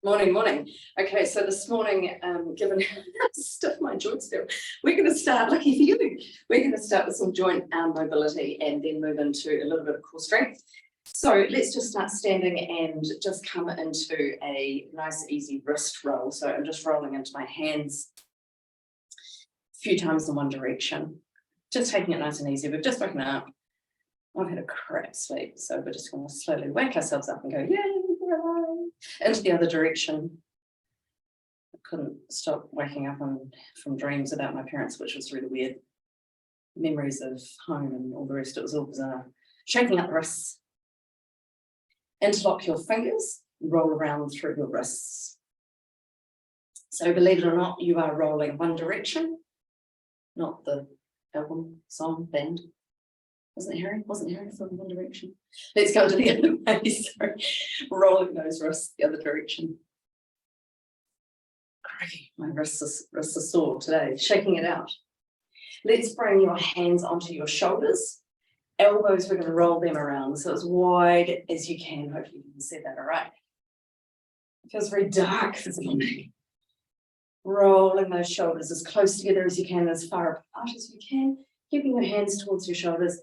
Morning, morning. Okay, so this morning, given how stiff my joints feel, we're going to start, lucky for you, we're going to start with some joint mobility and then move into a little bit of core strength. So let's just start standing and just come into a nice easy wrist roll. So I'm just rolling into my hands a few times in one direction, just taking it nice and easy. We've just woken up. I've had a crap sleep, so we're just going to slowly wake ourselves up and go, yay, we're alive, into the other direction. I couldn't stop waking up from dreams about my parents, which was really weird. Memories of home and all the rest, it was all bizarre. Shaking up the wrists. Interlock your fingers, roll around through your wrists. So believe it or not, you are rolling one direction, not the album, song, band. Wasn't Harry from One Direction? Let's go to the other way. Sorry. Rolling those wrists the other direction. Crikey, my wrists are sore today. Shaking it out. Let's bring your hands onto your shoulders. Elbows, we're going to roll them around so as wide as you can. Hopefully you can see that all right. It feels very dark this morning. Rolling those shoulders as close together as you can, as far apart as you can. Keeping your hands towards your shoulders.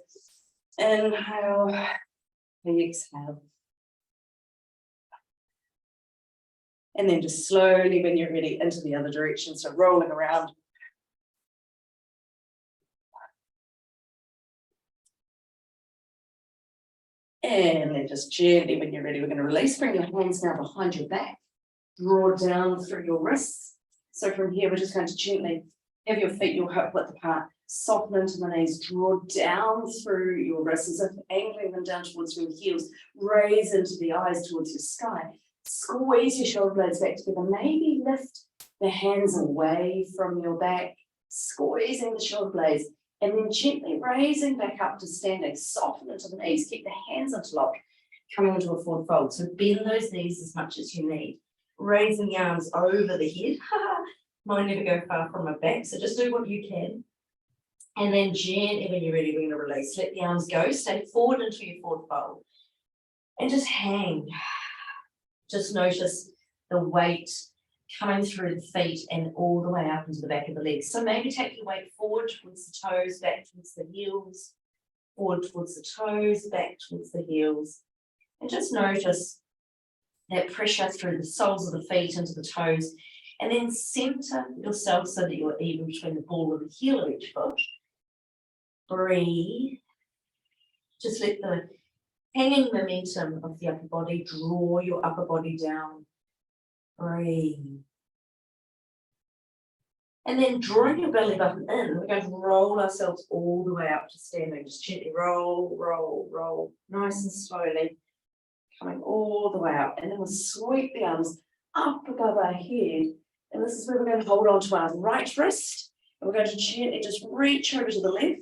Inhale, exhale. And then just slowly, when you're ready, into the other direction. So rolling around. And then just gently, when you're ready, we're going to release. Bring your hands now behind your back. Draw down through your wrists. So from here, we're just going to gently have your feet, your hip width apart. Soften into the knees, draw down through your wrists as if angling them down towards your heels, raise into the eyes towards your sky, squeeze your shoulder blades back together, maybe lift the hands away from your back, squeezing the shoulder blades, and then gently raising back up to standing, soften into the knees, keep the hands interlocked, coming into a forward fold. So bend those knees as much as you need, raising the arms over the head. Mine never go far from my back, so just do what you can. And then gently, when you're ready, we're going to release. Let the arms go. Stay forward into your forward fold. And just hang. Just notice the weight coming through the feet and all the way up into the back of the legs. So maybe take your weight forward towards the toes, back towards the heels, forward towards the toes, back towards the heels. And just notice that pressure through the soles of the feet into the toes. And then center yourself so that you're even between the ball and the heel of each foot. Breathe. Just let the hanging momentum of the upper body draw your upper body down. Breathe. And then drawing your belly button in, we're going to roll ourselves all the way up to standing. Just gently roll, roll, roll, nice and slowly, coming all the way up. And then we'll sweep the arms up above our head. And this is where we're going to hold on to our right wrist. And we're going to gently just reach over to the left.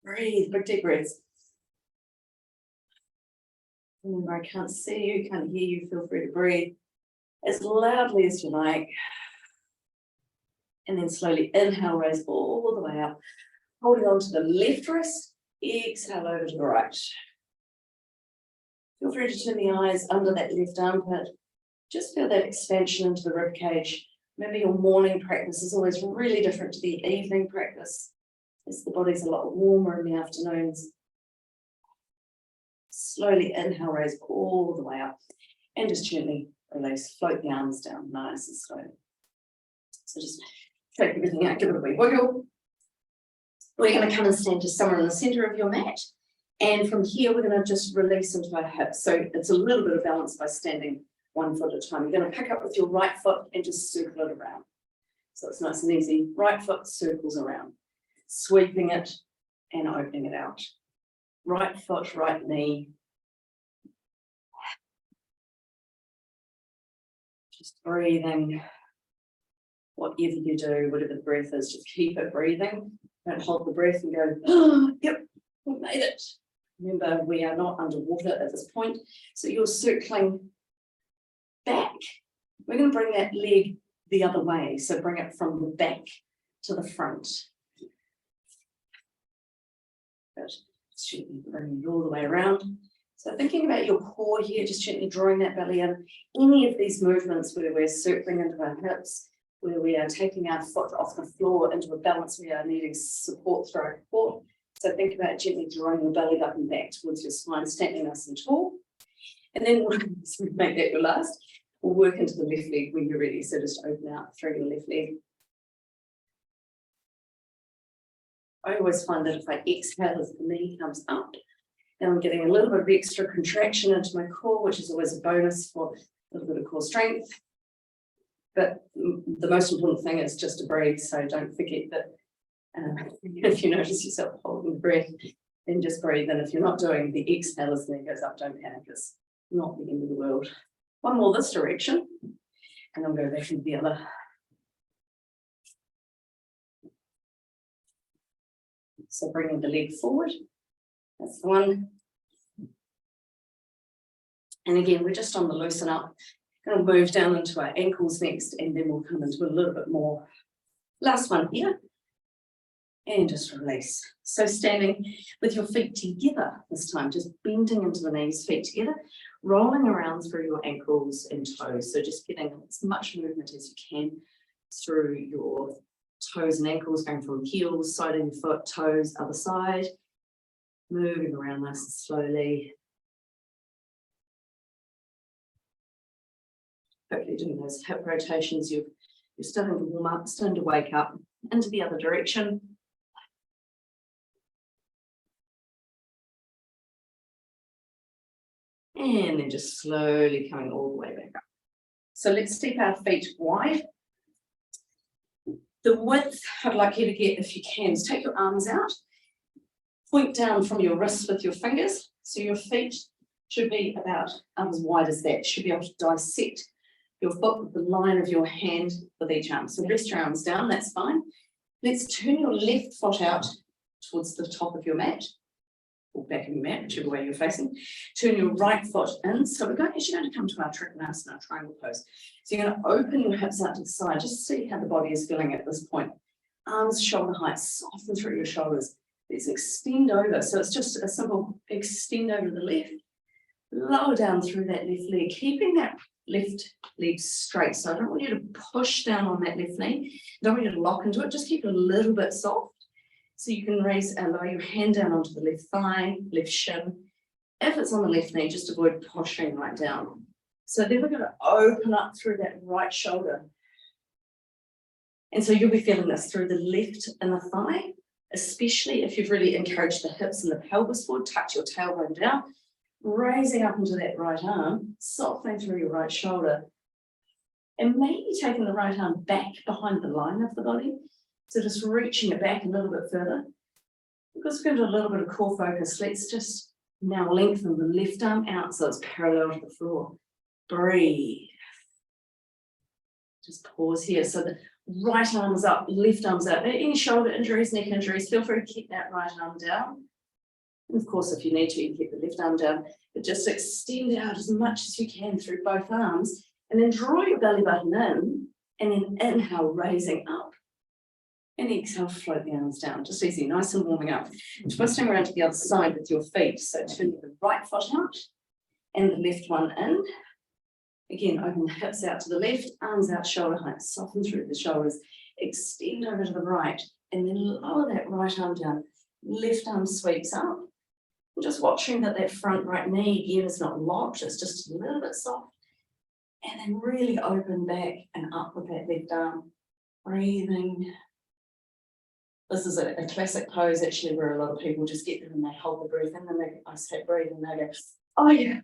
Breathe, big deep breaths. Remember, I can't see you, can't hear you. Feel free to breathe as loudly as you like. And then slowly inhale, raise all the way up. Holding on to the left wrist. Exhale over to the right. Feel free to turn the eyes under that left armpit. Just feel that expansion into the rib cage. Remember, your morning practice is always really different to the evening practice, as the body's a lot warmer in the afternoons. Slowly inhale, raise all the way up, and just gently release, float the arms down nice and slowly. So just take everything out, give it a wee wiggle. We're going to come and stand just somewhere in the center of your mat. And from here, we're going to just release into our hips. So it's a little bit of balance by standing one foot at a time. You're going to pick up with your right foot and just circle it around. So it's nice and easy. Right foot circles around, sweeping it and opening it out. Right foot, right knee. Just breathing. Whatever you do, whatever the breath is, just keep it breathing. Don't hold the breath and go, oh, yep, we made it. Remember, we are not underwater at this point. So you're circling back. We're going to bring that leg the other way. So bring it from the back to the front. Good. Bring it all the way around. So thinking about your core here, just gently drawing that belly in. Any of these movements where we're circling into our hips, where we are taking our foot off the floor into a balance, we are needing support through our core. So think about gently drawing your belly button back towards your spine, standing nice and tall. And then we'll make that your last. We'll work into the left leg when you're ready. So just open out through your left leg. I always find that if I exhale as the knee comes up, then I'm getting a little bit of extra contraction into my core, which is always a bonus for a little bit of core strength. But the most important thing is just to breathe. So don't forget that if you notice yourself holding breath, then just breathe. And if you're not doing the exhale as the knee goes up, don't panic. It's not the end of the world. One more this direction, and I'll go back into the other. So bringing the leg forward. That's the one. And again, we're just on the loosen up. Going to move down into our ankles next, and then we'll come into a little bit more. Last one here. And just release. So standing with your feet together this time, just bending into the knees, feet together, rolling around through your ankles and toes. So just getting as much movement as you can through your toes and ankles, going from heels, side of your foot, toes, other side, moving around nice and slowly. Hopefully doing those hip rotations, you're starting to warm up, starting to wake up into the other direction. And then just slowly coming all the way back up. So let's step our feet wide. The width I'd like you to get, if you can, is take your arms out, point down from your wrists with your fingers. So your feet should be about as wide as that. You should be able to dissect your foot with the line of your hand with each arm. So rest your arms down, that's fine. Let's turn your left foot out towards the top of your mat, or back of your mat, whichever way you're facing. Turn your right foot in. So we're actually going to come to our Trikonasana, our triangle pose. So you're going to open your hips out to the side, just see how the body is feeling at this point. Arms shoulder height, soften through your shoulders. Let's extend over. So it's just a simple extend over the left, lower down through that left leg, keeping that left leg straight. So I don't want you to push down on that left knee. I don't want you to lock into it. Just keep it a little bit soft. So you can raise and lower your hand down onto the left thigh, left shin. If it's on the left knee, just avoid pushing right down. So then we're going to open up through that right shoulder. And so you'll be feeling this through the left and the thigh, especially if you've really encouraged the hips and the pelvis forward, tuck your tailbone down, raising up into that right arm, softening through your right shoulder, and maybe taking the right arm back behind the line of the body. So just reaching it back a little bit further. Because we're going to do a little bit of core focus, let's just now lengthen the left arm out so it's parallel to the floor. Breathe. Just pause here. So the right arm's up, left arm's out. Any shoulder injuries, neck injuries, feel free to keep that right arm down. And of course, if you need to, you can keep the left arm down. But just extend out as much as you can through both arms. And then draw your belly button in. And then inhale, raising up. And exhale, float the arms down. Just easy, nice and warming up. Twisting around to the other side with your feet. So turn the right foot out and the left one in. Again, open the hips out to the left, arms out, shoulder height, soften through the shoulders, extend over to the right, and then lower that right arm down. Left arm sweeps up. And just watching that that front right knee, again, is not locked, it's just a little bit soft. And then really open back and up with that left arm. Breathing. This is a classic pose, actually, where a lot of people just get there and they hold the breath in, and then I say breathe, and they go, oh yeah.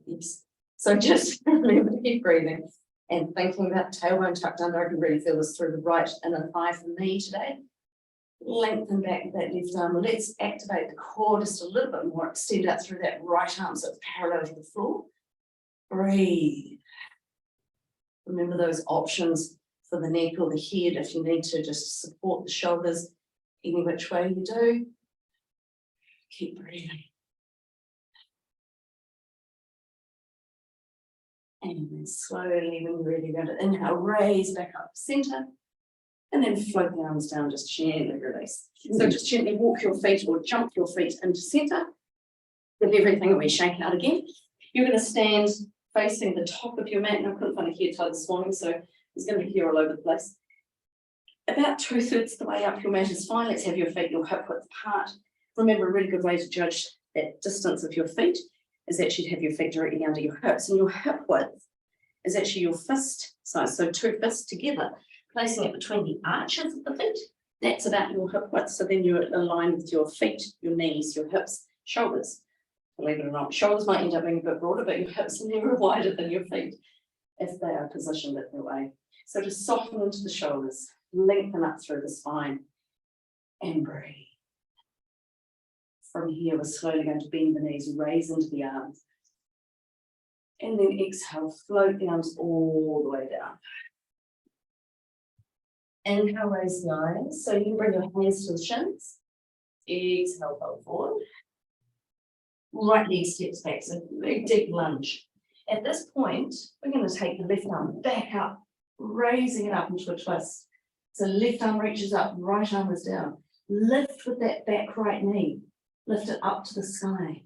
Yes. So just remember to keep breathing and thinking about tailbone tucked under. I can really feel this through the right inner thigh for me today. Lengthen back with that left arm. Let's activate the core just a little bit more. Extend out through that right arm so it's parallel to the floor. Breathe. Remember those options for the neck or the head if you need to just support the shoulders any which way you do. Keep breathing. And then slowly, when you're ready, you're going to inhale, raise back up center, and then float the arms down, just gently release. So just gently walk your feet or jump your feet into center, Give everything a wee shake out again. You're going to stand facing the top of your mat. And I couldn't find a hair tie this morning, so there's going to be hair all over the place. About 2/3 the way up your mat is fine. Let's have your feet your hip width apart. Remember, a really good way to judge that distance of your feet is actually to have your feet directly under your hips, and your hip width is actually your fist size. So 2 fists together, placing it between the arches of the feet. That's about your hip width. So then you're aligned with your feet, your knees, your hips, shoulders. Believe it or not, shoulders might end up being a bit broader, but your hips are never wider than your feet if they are positioned that way. So just soften into the shoulders, lengthen up through the spine, and breathe. From here, we're slowly going to bend the knees, raise into the arms. And then exhale, float the arms all the way down. Inhale, raise the eyes. So you can bring your hands to the shins. Exhale, fold forward. Right leg steps back, so big deep lunge. At this point, we're going to take the left arm back up, raising it up into a twist. So left arm reaches up, right arm is down. Lift with that back right knee. Lift it up to the sky.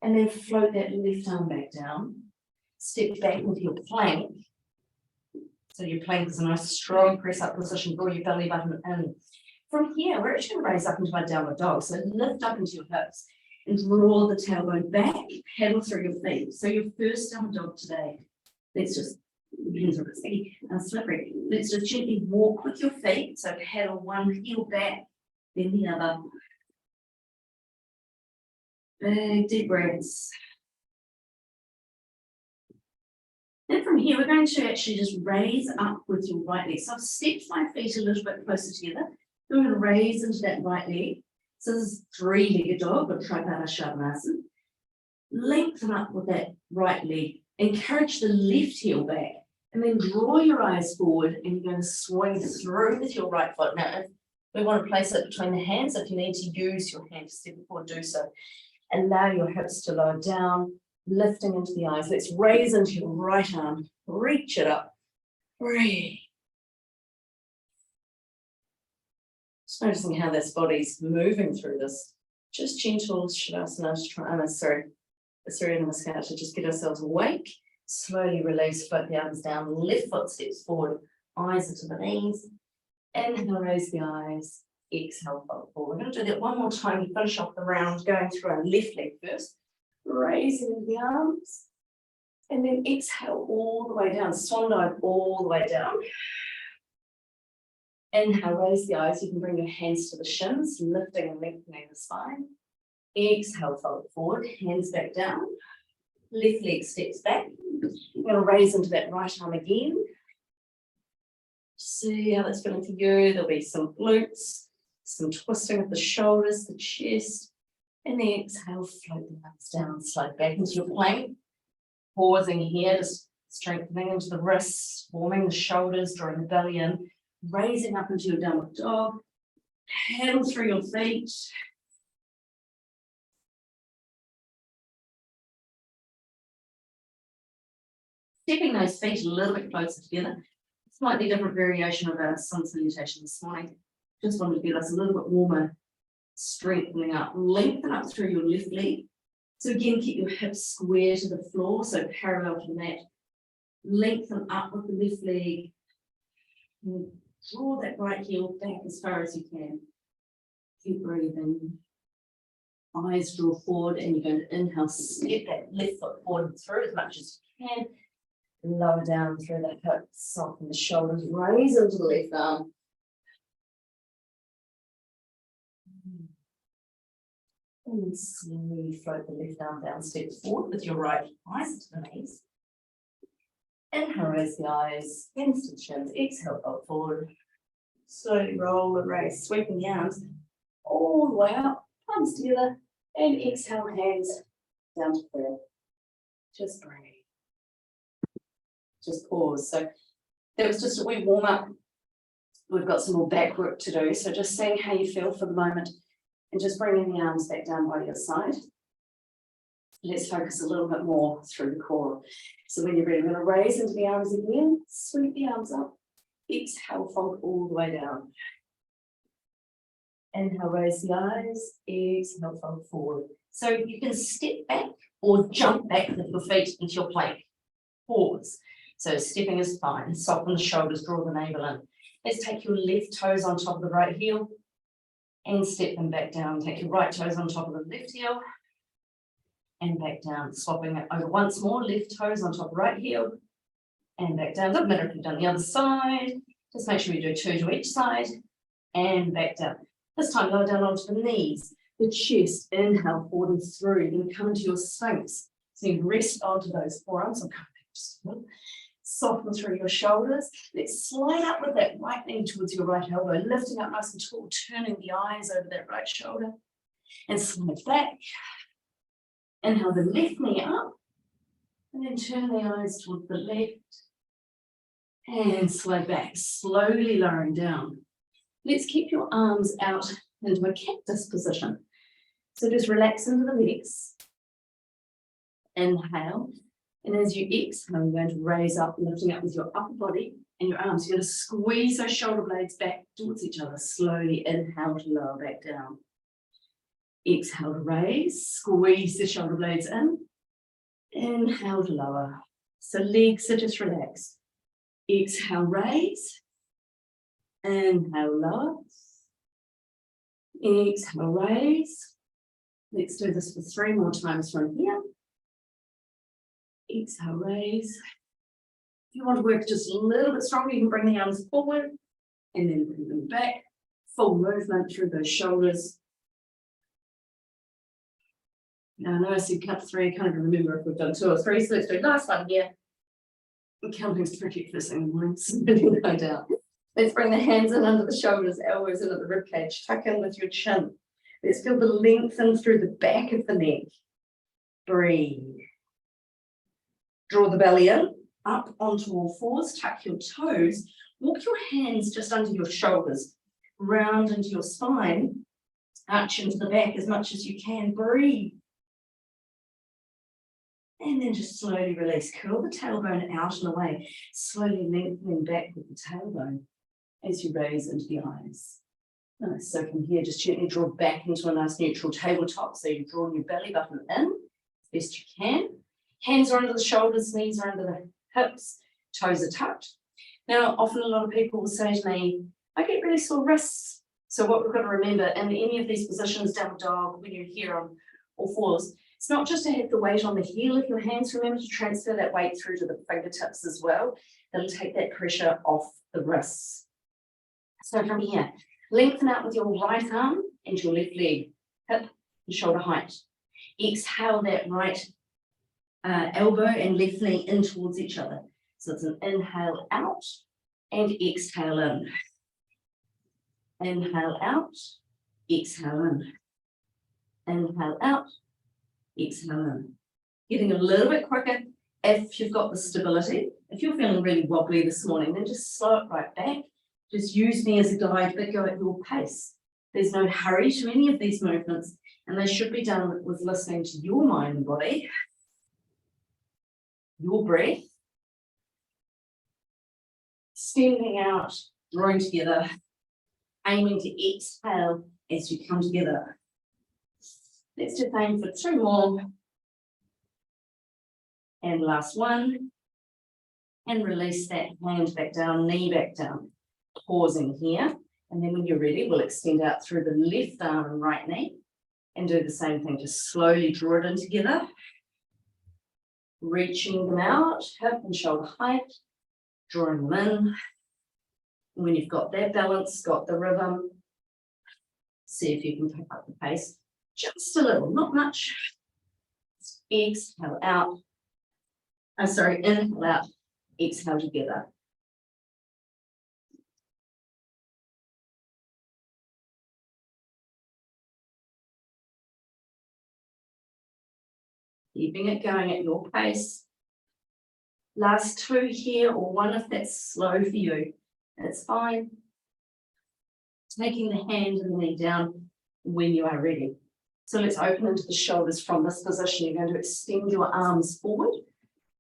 And then float that left arm back down. Step back into your plank. So your plank is a nice strong press up position. Draw your belly button in. From here, we're actually going to raise up into our downward dog. So lift up into your hips and draw the tailbone back. Paddle through your feet. So your first downward dog today. Let's just, hands are a bit sticky and slippery. Let's just gently walk with your feet. So paddle one heel back, then the other. Big deep breaths. Then from here, we're going to actually just raise up with your right leg. So I've stepped my feet a little bit closer together. Then we're going to raise into that right leg. So this is three-legged dog, or Tripada Shavasana. Lengthen up with that right leg. Encourage the left heel back. And then draw your eyes forward, and you're going to swing through with your right foot. Now, if we want to place it between the hands, if you need to use your hand to step forward, do so. Allow your hips to lower down, lifting into the eyes. Let's raise into your right arm, reach it up, breathe. Just noticing how this body's moving through this. Just gentle Shavasana, to just get ourselves awake. Slowly release, float the arms down, left foot steps forward, eyes into the knees. Inhale, raise the eyes. Exhale, fold forward. We're going to do that one more time. We finish off the round going through our left leg first. Raising the arms. And then exhale all the way down. Swan dive all the way down. Inhale, raise the eyes. You can bring your hands to the shins, lifting and lengthening the spine. Exhale, fold forward. Hands back down. Left leg steps back. We're going to raise into that right arm again. See how that's feeling for you. There'll be some glutes. Some twisting of the shoulders, the chest, and then exhale, float the arms down, slide back into your plank. Pausing here, just strengthening into the wrists, warming the shoulders, drawing the belly in, raising up into your downward dog. Paddle through your feet. Stepping those feet a little bit closer together. Slightly different variation of our sun salutation this morning. Just wanted to get us a little bit warmer, strengthening up, lengthen up through your left leg. So again, keep your hips square to the floor, so parallel to the mat. Lengthen up with the left leg. And draw that right heel back as far as you can. Keep breathing. Eyes draw forward, and you're going to inhale, step that left foot forward and through as much as you can. Lower down through the hips, soften the shoulders, raise into the left arm. And then slowly float the left arm down, step forward with your right, eyes to the knees. Inhale, raise the eyes, hands to the shins. Exhale, fold forward. Slowly roll and raise, sweeping the arms all the way up, palms together, and exhale, hands down to prayer. Just breathe. Just pause. So that was just a wee warm up. We've got some more back work to do. So just seeing how you feel for the moment. And just bringing the arms back down by your side. Let's focus a little bit more through the core. So when you're ready, we're going to raise into the arms again. Sweep the arms up. Exhale, fold all the way down. Inhale, raise the eyes. Exhale, fold forward. So you can step back or jump back with your feet into your plank. Pause. So stepping is fine. Soften the shoulders, draw the navel in. Let's take your left toes on top of the right heel and step them back down. Take your right toes on top of the left heel and back down. Swapping it over once more. Left toes on top of right heel and back down. Doesn't matter if you've done the other side. Just make sure you do 2 to each side and back down. This time lower down onto the knees. The chest, inhale forward and through. You're going to come into your sphinx. So you rest onto those forearms. I'll come back just a minute. Soften through your shoulders. Let's slide up with that right knee towards your right elbow, lifting up nice and tall, turning the eyes over that right shoulder. And slide back. Inhale the left knee up. And then turn the eyes towards the left. And slide back, slowly lowering down. Let's keep your arms out into a cactus position. So just relax into the legs. Inhale. And as you exhale, you're going to raise up, lifting up with your upper body and your arms. You're going to squeeze those shoulder blades back towards each other. Slowly inhale to lower back down. Exhale to raise. Squeeze the shoulder blades in. Inhale to lower. So legs are just relaxed. Exhale, raise. Inhale, lower. Exhale, raise. Let's do this for 3 more times from here. Exhale, raise. If you want to work just a little bit stronger, you can bring the arms forward and then bring them back. Full movement through those shoulders. Now, I know I said count 3. I can't even remember if we've done 2 or 3, so let's do the last one here. Counting's tricky first thing in the morning, no doubt. Let's bring the hands in under the shoulders, elbows in at the ribcage. Tuck in with your chin. Let's feel the lengthen through the back of the neck. Breathe. Draw the belly in, up onto all fours, tuck your toes. Walk your hands just under your shoulders, round into your spine, arch into the back as much as you can. Breathe. And then just slowly release. Curl the tailbone out and away, slowly lengthening back with the tailbone as you raise into the eyes. Nice. So from here, just gently draw back into a nice neutral tabletop. So you're drawing your belly button in as best you can. Hands are under the shoulders, knees are under the hips, toes are tucked. Now, often a lot of people will say to me, I get really sore wrists. So what we've got to remember in any of these positions, down dog, when you're here on all fours, it's not just to have the weight on the heel of your hands. Remember to transfer that weight through to the fingertips as well. That'll take that pressure off the wrists. So from here, lengthen out with your right arm and your left leg, hip and shoulder height. Exhale that right elbow and left knee in towards each other. So it's an inhale out and exhale in. Inhale out, exhale in. Inhale out, exhale in. Getting a little bit quicker if you've got the stability. If you're feeling really wobbly this morning, then just slow it right back. Just use me as a guide, but go at your pace. There's no hurry to any of these movements, and they should be done with listening to your mind and body, your breath, standing out, drawing together, aiming to exhale as you come together. Let's just aim for 2 more. And last one. And release that hand back down, knee back down. Pausing here. And then when you're ready, we'll extend out through the left arm and right knee. And do the same thing. Just slowly draw it in together. Reaching them out, hip and shoulder height. Drawing them in. And when you've got that balance, got the rhythm, see if you can pick up the pace. Just a little, not much. Exhale out. Inhale out, exhale together. Keeping it going at your pace. Last 2 here, or 1 if that's slow for you. That's fine. Taking the hand and the knee down when you are ready. So let's open into the shoulders from this position. You're going to extend your arms forward.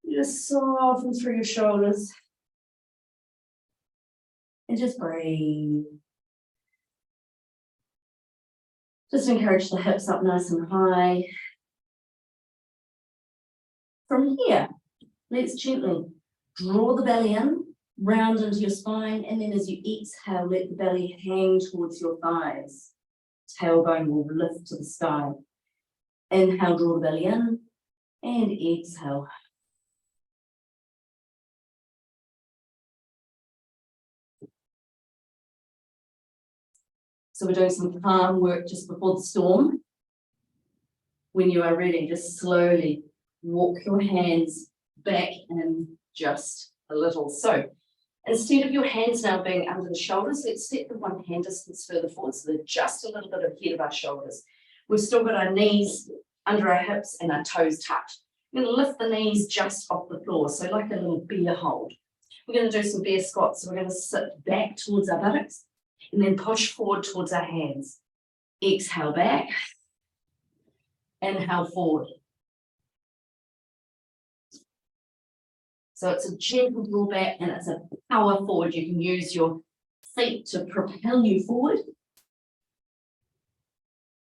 You just soften through your shoulders. And just breathe. Just encourage the hips up nice and high. From here, let's gently draw the belly in, round into your spine, and then as you exhale, let the belly hang towards your thighs. Tailbone will lift to the sky. Inhale, draw the belly in, and exhale. So we're doing some calm work just before the storm. When you are ready, just slowly walk your hands back in just a little. So instead of your hands now being under the shoulders, let's step the one hand distance further forward so they're just a little bit ahead of our shoulders. We've still got our knees under our hips and our toes tucked. We're going to lift the knees just off the floor, so like a little bear hold. We're going to do some bear squats. So we're going to sit back towards our buttocks and then push forward towards our hands. Exhale back. Inhale forward. So it's a gentle draw back and it's a power forward. You can use your feet to propel you forward.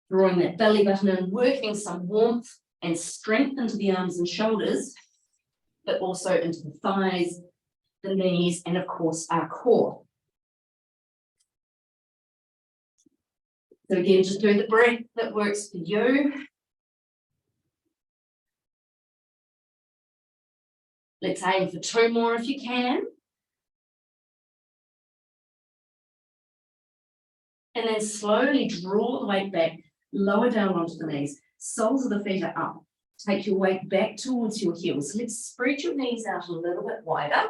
Drawing that belly button in, working some warmth and strength into the arms and shoulders, but also into the thighs, the knees, and of course our core. So again, just do the breath that works for you. Let's aim for 2 more if you can. And then slowly draw the weight back, lower down onto the knees. Soles of the feet are up. Take your weight back towards your heels. Let's spread your knees out a little bit wider.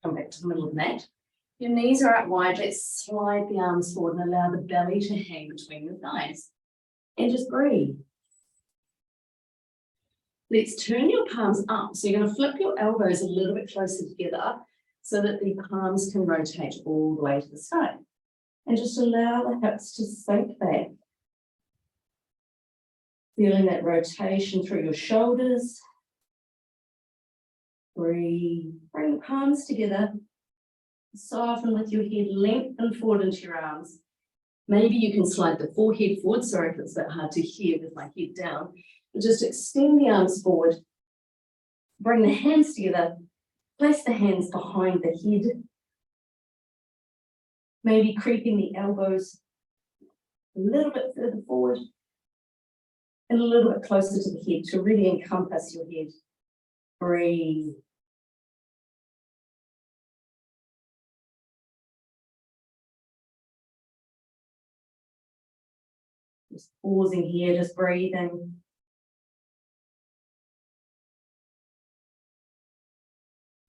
Come back to the middle of the mat. Your knees are out wide. Let's slide the arms forward and allow the belly to hang between your thighs. And just breathe. Let's turn your palms up. So you're going to flip your elbows a little bit closer together so that the palms can rotate all the way to the side. And just allow the hips to sink back. Feeling that rotation through your shoulders. Breathe. Bring the palms together. Soften with your head, lengthen forward into your arms. Maybe you can slide the forehead forward. Sorry if it's a bit hard to hear with my head down. But just extend the arms forward. Bring the hands together. Place the hands behind the head. Maybe creeping the elbows a little bit further forward and a little bit closer to the head to really encompass your head. Breathe. Just pausing here, just breathing.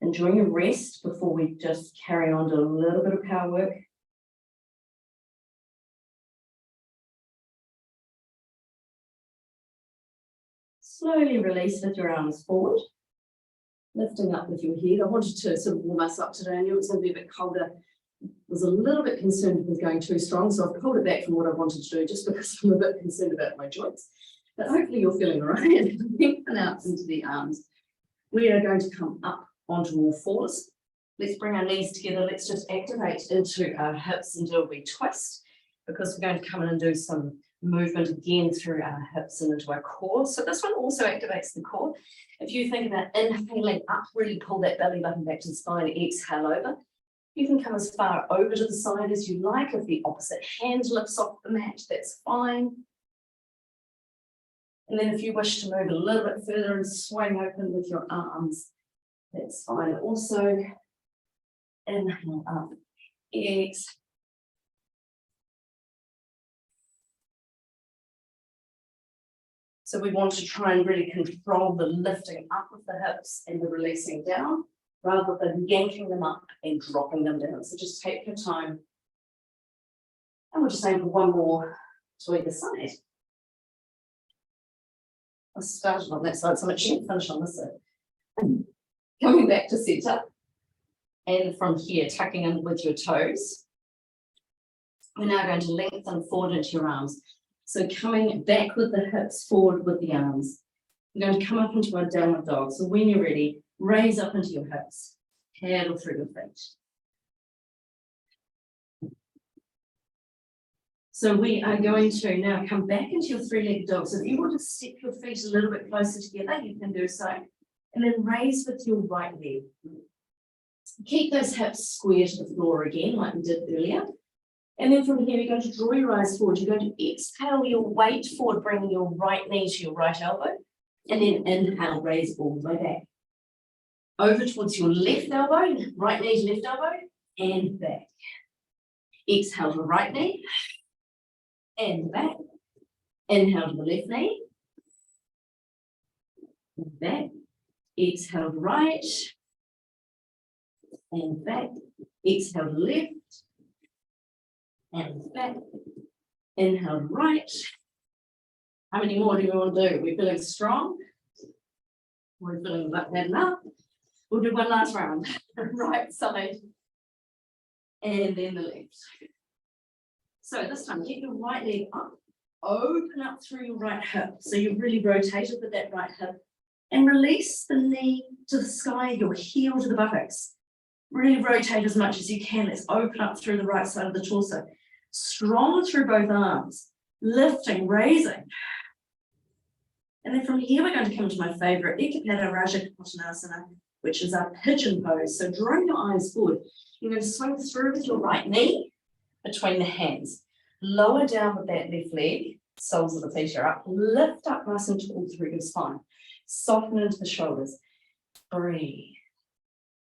Enjoying a rest before we just carry on to a little bit of power work. Slowly release with your arms forward, lifting up with your head. I wanted to sort of warm us up today. I knew it was going to be a bit colder. I was a little bit concerned with going too strong, so I've pulled it back from what I wanted to do just because I'm a bit concerned about my joints. But hopefully you're feeling all right. Lengthen out into the arms. We are going to come up onto all fours. Let's bring our knees together. Let's just activate into our hips and do a wee twist because we're going to come in and do some movement again through our hips and into our core. So this one also activates the core. If you think about inhaling up, really pull that belly button back to the spine, exhale over. You can come as far over to the side as you like. If the opposite hand lifts off the mat, that's fine. And then if you wish to move a little bit further and swing open with your arms, that's fine. Also, inhale up, exhale. So we want to try and really control the lifting up of the hips and the releasing down, rather than yanking them up and dropping them down. So just take your time. And we'll just aim for 1 more to either side. I started on that side, so I'm actually going to finish on this side. Coming back to center. And from here, tucking in with your toes. We're now going to lengthen forward into your arms. So coming back with the hips, forward with the arms. We're going to come up into our downward dog. So when you're ready, raise up into your hips. Paddle through your feet. So we are going to now come back into your 3-legged dog. So if you want to step your feet a little bit closer together, you can do so. And then raise with your right leg. Keep those hips square to the floor again, like we did earlier. And then from here, you're going to draw your eyes forward. You're going to exhale your weight forward, bringing your right knee to your right elbow. And then inhale, raise all the way back. Over towards your left elbow, right knee to left elbow, and back. Exhale to the right knee, and back. Inhale to the left knee, and back. Exhale to right, and back. Exhale to left, and back. Inhale to right. How many more do we want to do? We're feeling strong. We're feeling like that enough. We'll do one last round. Right side. And then the left. So this time, get your right leg up. Open up through your right hip. So you've really rotated with that right hip. And release the knee to the sky, your heel to the buttocks. Really rotate as much as you can. Let's open up through the right side of the torso. Strong through both arms. Lifting, raising. And then from here, we're going to come to my favorite, Ekapada Rajaputtanasana, which is our pigeon pose. So drawing your eyes forward, you're going to swing through with your right knee between the hands. Lower down with that left leg, soles of the feet are up. Lift up nice and tall through your spine. Soften into the shoulders. Breathe.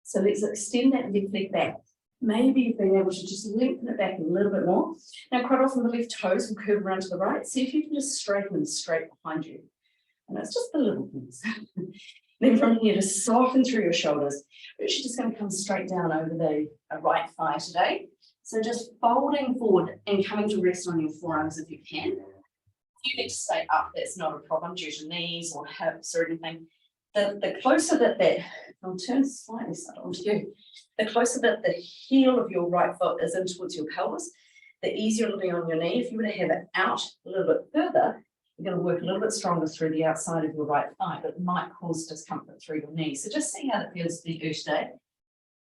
So let's extend that left leg back. Maybe you've been able to just lengthen it back a little bit more. Now, quite often the left toes will curve around to the right. See if you can just straighten them straight behind you. And it's just the little things. Then from here, just soften through your shoulders. We're actually just going to come straight down over the right thigh today. So just folding forward and coming to rest on your forearms if you can. If you need to stay up, that's not a problem due to knees or hips or anything. The closer that I'll turn slightly onto you. The closer that the heel of your right foot is in towards your pelvis, the easier it'll be on your knee. If you were to have it out a little bit further, you're going to work a little bit stronger through the outside of your right thigh, but it might cause discomfort through your knee. So just see how that feels for you today.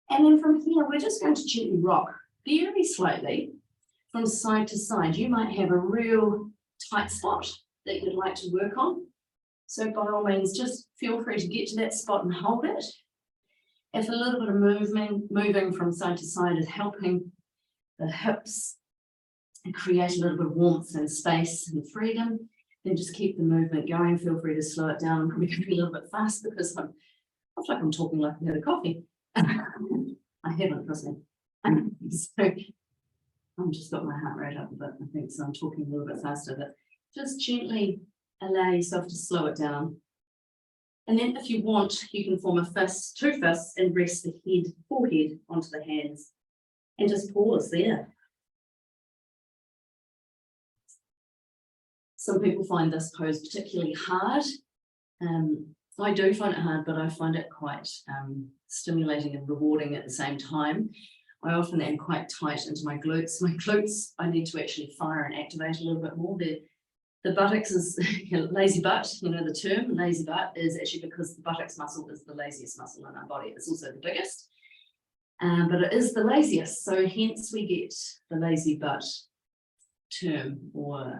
And then from here, we're just going to gently rock very slightly from side to side. You might have a real tight spot that you'd like to work on. So by all means, just feel free to get to that spot and hold it. If a little bit of moving from side to side is helping the hips and create a little bit of warmth and space and freedom, then just keep the movement going. Feel free to slow it down. I'm probably going to be a little bit fast because I feel like I'm talking like I've had a coffee. I haven't, trust me. So I've just got my heart rate up a bit, I think, so I'm talking a little bit faster, but just gently allow yourself to slow it down. And then if you want, you can form a fist, two fists, and rest the forehead onto the hands and just pause there. Some people find this pose particularly hard. I do find it hard, but I find it quite stimulating and rewarding at the same time. I often am quite tight into my glutes. My glutes, I need to actually fire and activate a little bit more. The buttocks is lazy butt, the term lazy butt is actually because the buttocks muscle is the laziest muscle in our body. It's also the biggest, but it is the laziest. So hence we get the lazy butt term or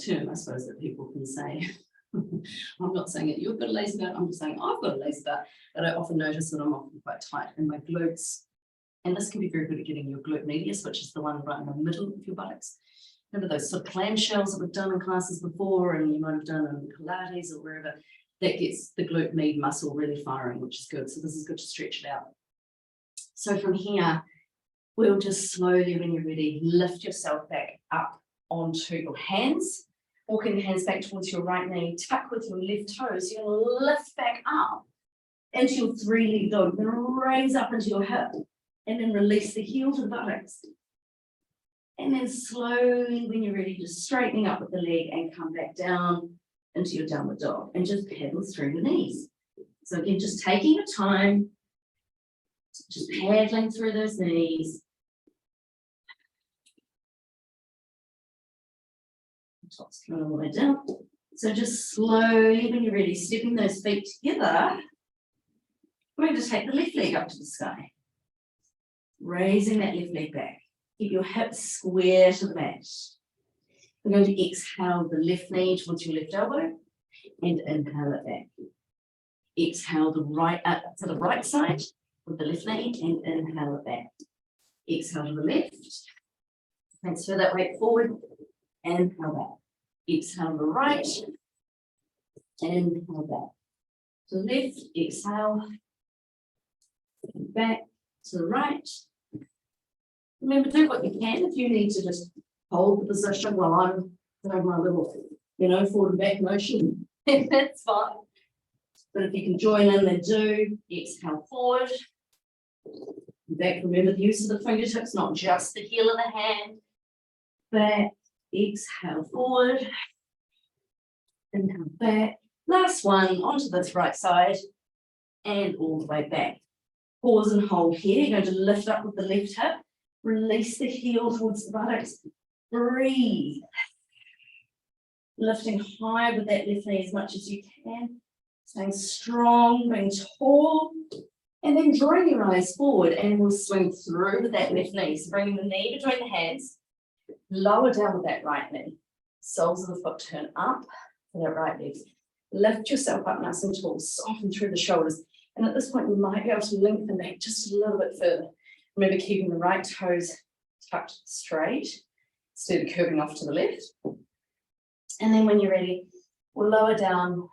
term, I suppose, that people can say. I'm not saying that you've got a lazy butt, I'm just saying I've got a lazy butt, but I often notice that I'm often quite tight in my glutes. And this can be very good at getting your glute medius, which is the one right in the middle of your buttocks. Remember those sort of clamshells that we've done in classes before and you might have done in Pilates or wherever, that gets the glute med muscle really firing, which is good. So this is good to stretch it out. So from here, we'll just slowly, when you're ready, lift yourself back up onto your hands. Walking the hands back towards your right knee, tuck with your left toes. You're going to lift back up into your three-legged dog. You're going to raise up into your hip and then release the heel to the buttocks. And then slowly, when you're ready, just straightening up with the leg and come back down into your downward dog and just paddle through your knees. So again, just taking your time, just paddling through those knees. Tops coming all the way down. So just slowly, when you're ready, stepping those feet together, we're going to take the left leg up to the sky. Raising that left leg back. Keep your hips square to the mat. We're going to exhale the left knee towards your left elbow and inhale it back. Exhale to the right side with the left knee and inhale it back. Exhale to the left. Transfer that weight forward. Inhale back. Exhale to the right. Inhale back. To the left. Exhale. Back to the right. Remember, do what you can. If you need to just hold the position while I'm doing my little, forward and back motion, that's fine. But if you can join in, then do. Exhale forward. Back, remember the use of the fingertips, not just the heel of the hand. Back, exhale forward. Inhale back. Last one, onto this right side. And all the way back. Pause and hold here. You're going to lift up with the left hip. Release the heel towards the buttocks. Breathe. Lifting high with that left knee as much as you can. Staying strong, being tall. And then drawing your eyes forward and we'll swing through with that left knee. So bringing the knee between the hands. Lower down with that right knee. Soles of the foot turn up for that right leg. Lift yourself up nice and tall. Soften through the shoulders. And at this point, you might be able to lengthen back just a little bit further. Remember, keeping the right toes tucked straight instead of curving off to the left. And then when you're ready, we'll lower down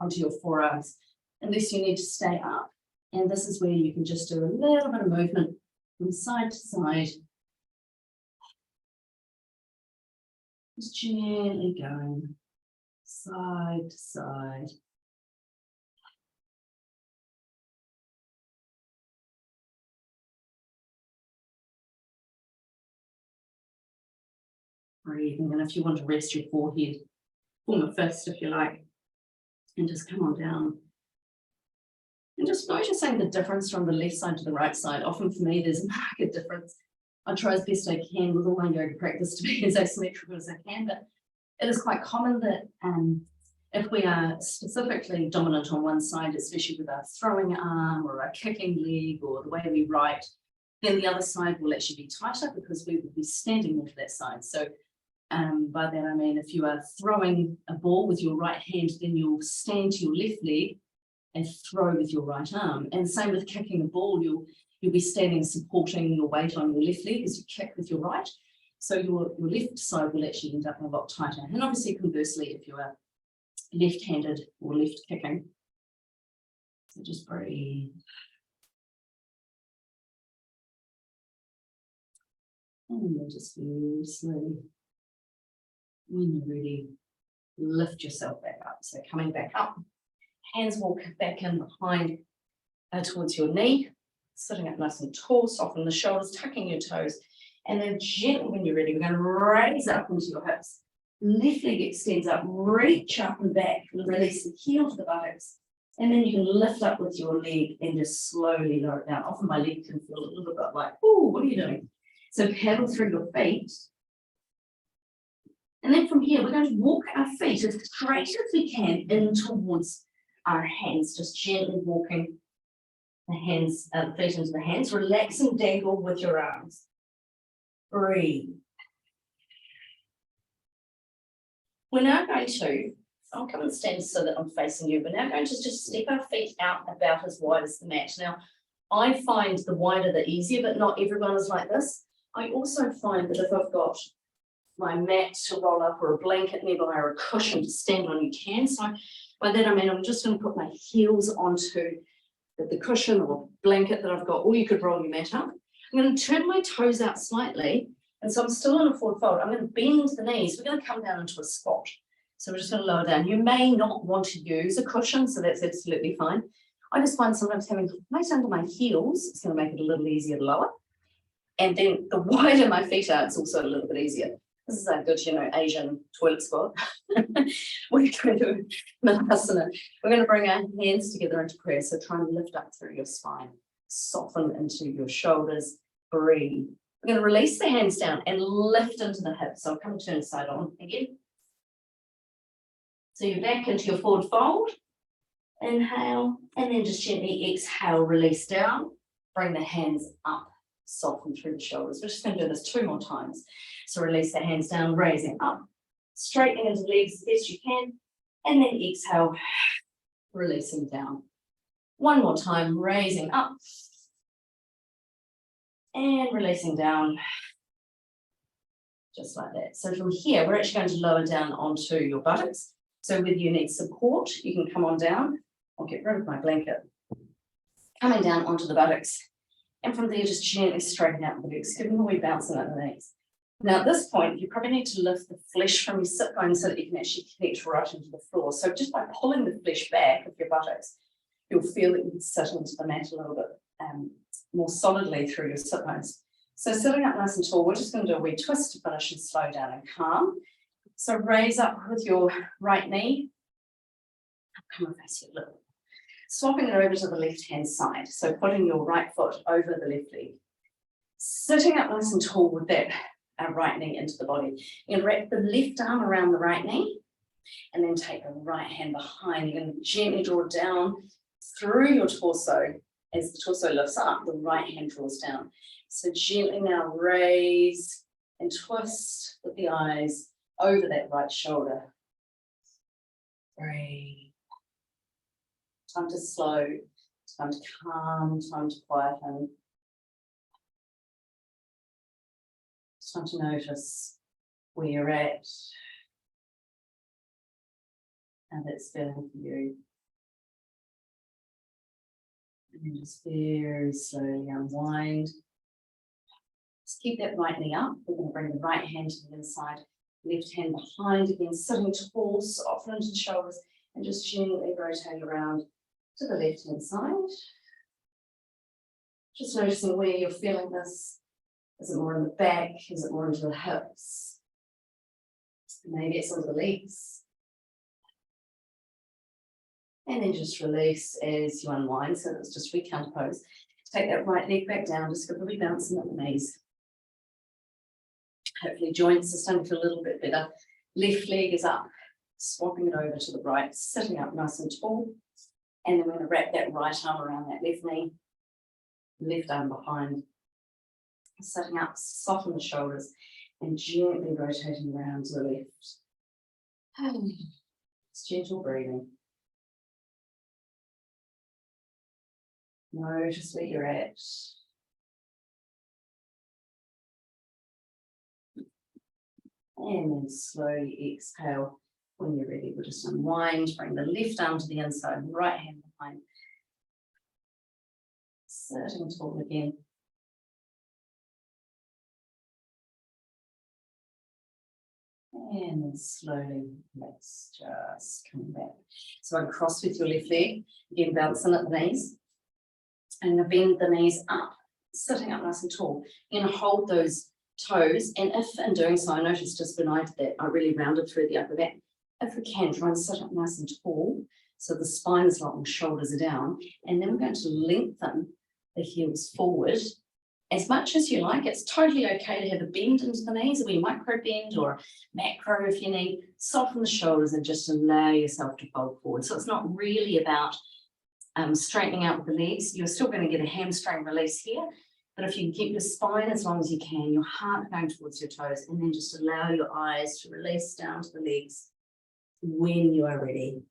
onto your forearms. Unless you need to stay up. And this is where you can just do a little bit of movement from side to side. Just gently going side to side. Breathing, and if you want to rest your forehead, form a fist if you like, and just come on down. And just noticing the difference from the left side to the right side. Often for me, there's a marked difference. I try as best I can with all my yoga practice to be as asymmetrical as I can, but it is quite common that if we are specifically dominant on one side, especially with our throwing arm or our kicking leg or the way we write, then the other side will actually be tighter because we will be standing more to that side. So by that I mean if you are throwing a ball with your right hand, then you'll stand to your left leg and throw with your right arm. And same with kicking a ball, you'll be standing supporting your weight on your left leg as you kick with your right. So your left side will actually end up a lot tighter. And obviously conversely, if you are left-handed or left kicking. So just breathe. And then just very slowly, when you're ready, lift yourself back up. So coming back up, hands walk back in behind towards your knee, sitting up nice and tall, soften the shoulders, tucking your toes. And then gently, when you're ready, we're going to raise up into your hips. Left leg extends up, reach up and back, release the heel to the buttocks. And then you can lift up with your leg and just slowly lower it down. Often my leg can feel a little bit like, oh, what are you doing? So paddle through your feet. And then from here, we're going to walk our feet as straight as we can in towards our hands, just gently walking the feet into the hands, relax and dangle with your arms. Breathe. We're now going to, I'll come and stand so that I'm facing you. We're now going to just step our feet out about as wide as the mat. Now, I find the wider the easier, but not everyone is like this. I also find that if I've got my mat to roll up or a blanket nearby or a cushion to stand on, you can. So by that I mean I'm just going to put my heels onto the cushion or blanket that I've got, or you could roll your mat up. I'm going to turn my toes out slightly, and so I'm still in a forward fold. I'm going to bend the knees. We're going to come down into a squat. So we're just going to lower down. You may not want to use a cushion, so that's absolutely fine. I just find sometimes having weight under my heels is going to make it a little easier to lower. And then the wider my feet are, it's also a little bit easier. This is a good, Asian toilet squat. We're going to do Malasana. We're going to bring our hands together into prayer. So try and lift up through your spine. Soften into your shoulders. Breathe. We're going to release the hands down and lift into the hips. So I'll come and turn side on again. So you're back into your forward fold. Inhale. And then just gently exhale, release down. Bring the hands up. Soften through the shoulders. We're just going to do this 2 more times. So release the hands down, raising up, straightening into the legs as best you can, and then exhale, releasing down. One more time, raising up and releasing down, just like that. So from here, we're actually going to lower down onto your buttocks. So whether you need support, you can come on down. I'll get rid of my blanket. Coming down onto the buttocks. And from there, just gently straighten out the legs, giving them a wee bounce in at the knees. Now at this point, you probably need to lift the flesh from your sit bone so that you can actually connect right into the floor. So just by pulling the flesh back of your buttocks, you'll feel that you can sit into the mat a little bit more solidly through your sit bones. So sitting up nice and tall, we're just going to do a wee twist to finish and slow down and calm. So raise up with your right knee. Come and face you a little. Swapping it over to the left-hand side. So putting your right foot over the left leg. Sitting up nice and tall with that right knee into the body. You wrap the left arm around the right knee and then take the right hand behind. You're going to gently draw down through your torso. As the torso lifts up, the right hand draws down. So gently now raise and twist with the eyes over that right shoulder. Breathe. Time to slow, time to calm, time to quieten. It's time to notice where you're at, how that's feeling for you. And then just very slowly unwind. Just keep that right knee up. We're going to bring the right hand to the inside, left hand behind again, sitting tall, soften into the shoulders, and just gently rotate around to the left hand side. Just noticing where you're feeling this. Is it more in the back? Is it more into the hips? Maybe it's under the legs. And then just release as you unwind. So that's just counter pose. Take that right leg back down, just give a wee bounce in at the knees. Hopefully joints are starting to feel a little bit better. Left leg is up, swapping it over to the right, sitting up nice and tall. And then we're going to wrap that right arm around that left knee, left arm behind. Sitting up, soften the shoulders, and gently rotating around to the left. It's gentle breathing. Notice where you're at. And then slowly exhale. When you're ready, we'll just unwind, bring the left arm to the inside, right hand behind. Sitting tall again. And then slowly, let's just come back. So uncross with your left leg, again bouncing at the knees. And bend the knees up, sitting up nice and tall. You're going to hold those toes, and if in doing so, I noticed just when I did that, I really rounded through the upper back. If we can, try and sit up nice and tall, so the spine is long, shoulders are down, and then we're going to lengthen the heels forward as much as you like. It's totally okay to have a bend into the knees, a wee micro bend or macro if you need. Soften the shoulders and just allow yourself to fold forward. So it's not really about straightening out with the legs. You're still going to get a hamstring release here, but if you can keep your spine as long as you can, your heart going towards your toes, and then just allow your eyes to release down to the legs when you are ready.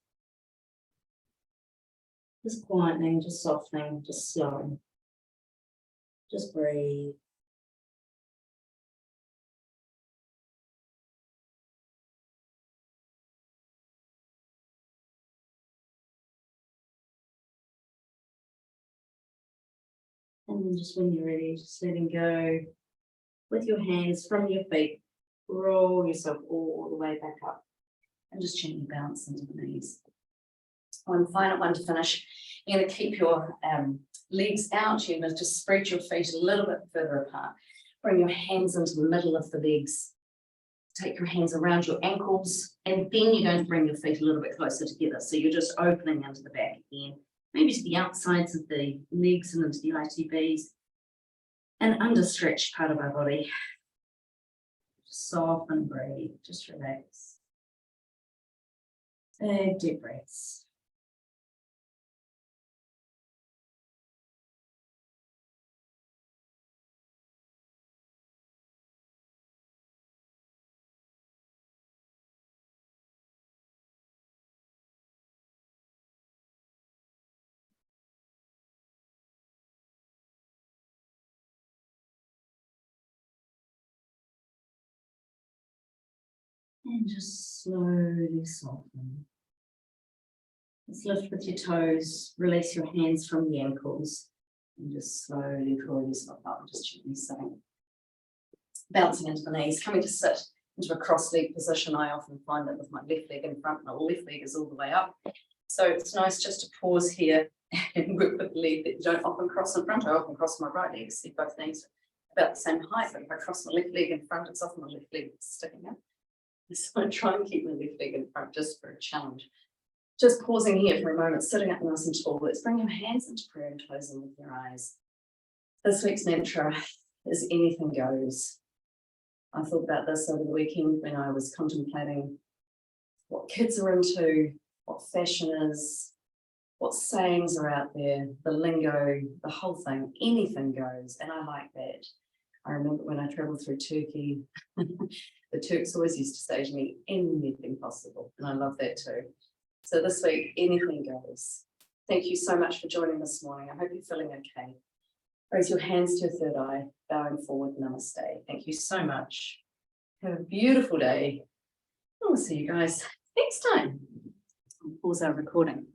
Just quietening, just softening, just slowing. Just breathe. And then just when you're ready, just letting go with your hands from your feet. Roll yourself all the way back up and just gently bounce into the knees. One final one to finish. You're going to keep your legs out. You're going to just spread your feet a little bit further apart. Bring your hands into the middle of the legs. Take your hands around your ankles, and then you're going to bring your feet a little bit closer together. So you're just opening into the back again, maybe to the outsides of the legs and into the ITBs. An understretched part of our body. Soften, breathe, just relax. Big deep breaths. And just slowly soften. Let's lift with your toes, release your hands from the ankles, and just slowly draw yourself up, just gently sitting. Bouncing into the knees, coming to sit into a cross-leg position. I often find that with my left leg in front, my left leg is all the way up. So it's nice just to pause here and work with the leg that you don't often cross in front. I often cross my right leg, see both knees about the same height, but if I cross my left leg in front, it's often my left leg sticking out. So I try and keep my left leg in front just for a challenge. Just pausing here for a moment, sitting up nice and tall. Let's bring your hands into prayer and closing with your eyes. This week's mantra is anything goes. I thought about this over the weekend when I was contemplating what kids are into, what fashion is, what sayings are out there, the lingo, the whole thing, anything goes. And I like that. I remember when I traveled through Turkey, the Turks always used to say to me, anything possible. And I love that too. So this week, anything goes. Thank you so much for joining this morning. I hope you're feeling okay. Raise your hands to your third eye, bowing forward, namaste. Thank you so much. Have a beautiful day. We'll see you guys next time. I'll pause our recording.